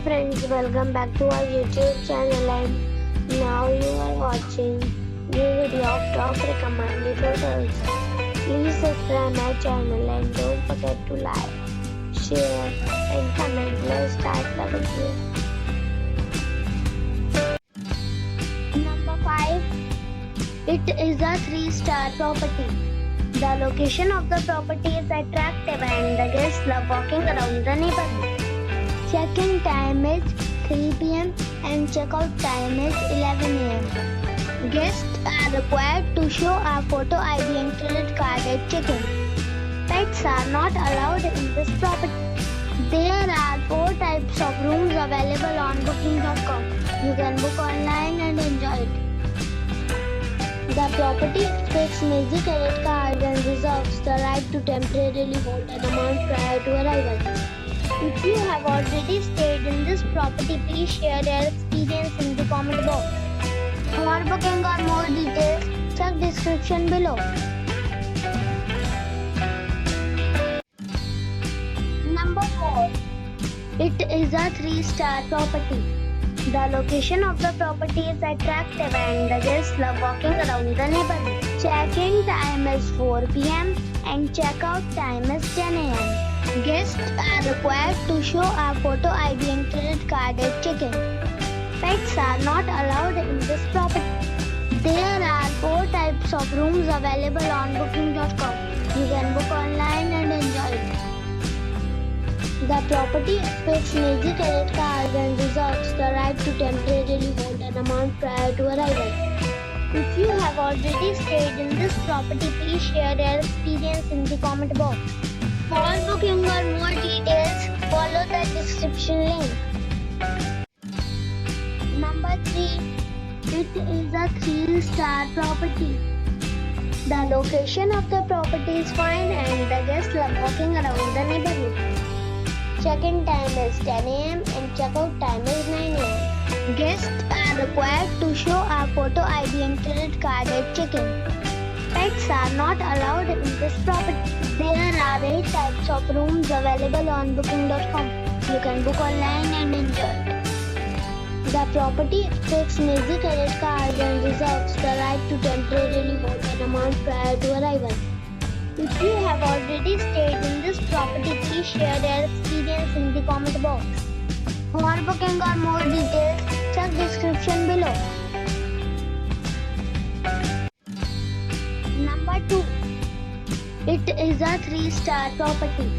friends, welcome back to our YouTube channel and now you are watching new video of top recommended hotels. Please subscribe my channel and don't forget to like, share and comment. Let's start the video. Number 5. It is a 3-star property. The location of the property is attractive and the guests love walking around the neighborhood. Check-in time is 3 p.m. and check-out time is 11 a.m. Guests are required to show a photo ID and credit card at check-in. Pets are not allowed in this property. There are 4 types of rooms available on booking.com. You can book online and enjoy it. The property expects major credit cards and reserves the right to temporarily hold an amount prior to arrival. If you have already stayed in this property, please share your experience in the comment box. For booking or more details, check description below. Number 4. It is a 3-star property. The location of the property is attractive and the guests love walking around the neighborhood. Check-in time is 4 p.m. and check-out time is 10 a.m. Guests are required to show a photo ID and credit card at check-in. Pets are not allowed in this property. There are 4 types of rooms available on booking.com. You can book online and enjoy it. The property expects major credit cards and reserves the right to temporarily hold an amount prior to arrival. If you have already stayed in this property, please share your experience in the comment box. For booking or more details, follow the description link. Number 3. It is a 3-star property. The location of the property is fine and the guests love walking around the neighborhood. Check-in time is 10 a.m. and check-out time is 9 a.m. Guests are required to show a photo ID and credit card at check-in. Pets are not allowed in this property. There are 8 types of rooms available on booking.com. You can book online and enjoy it. The property expects major credit cards and reserves the right to temporarily hold an amount prior to arrival. If you have already stayed in this property, please share your experience in the comment box. For booking or more details, check description below. Number 2. It is a 3-star property.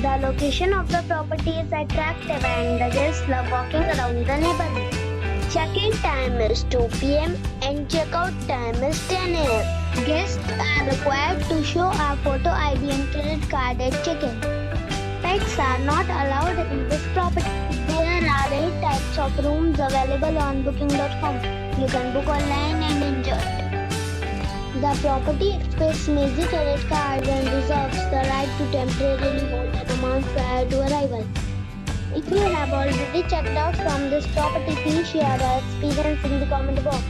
The location of the property is attractive and the guests love walking around the neighborhood. Check-in time is 2 p.m. and check-out time is 10 a.m. Guests are required to show a photo ID and credit card at check-in. Pets are not allowed in this property. There are 8 types of rooms available on booking.com. You can book online and enjoy it. The property expects major credit cards and reserves the right to temporarily hold an amount prior to arrival. If you have already checked out from this property, please share your experience in the comment box.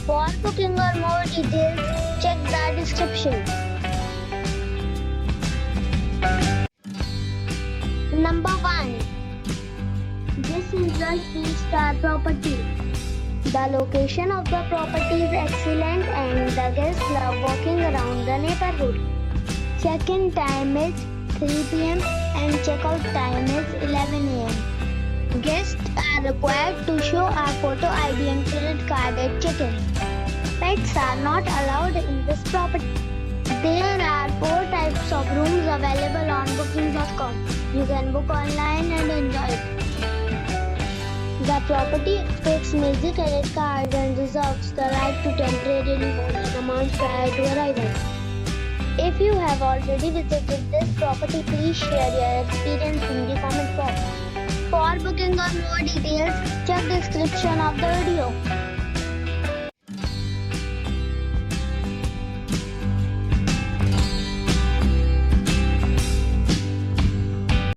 For booking or more details, check the description. Number 1. This is a 3-star property. The location of the property is excellent and the guests love walking around the neighborhood. Check-in time is 3 p.m. and check-out time is 11 a.m. Guests are required to show a photo ID and credit card at check-in. Pets are not allowed in this property. There are 4 types of rooms available on booking.com. You can book online and enjoy it. The property expects major credit cards and reserves the right to temporarily hold an amount prior to arrival. If you have already visited this property, please share your experience in the comment box. For booking or more details, check description of the video.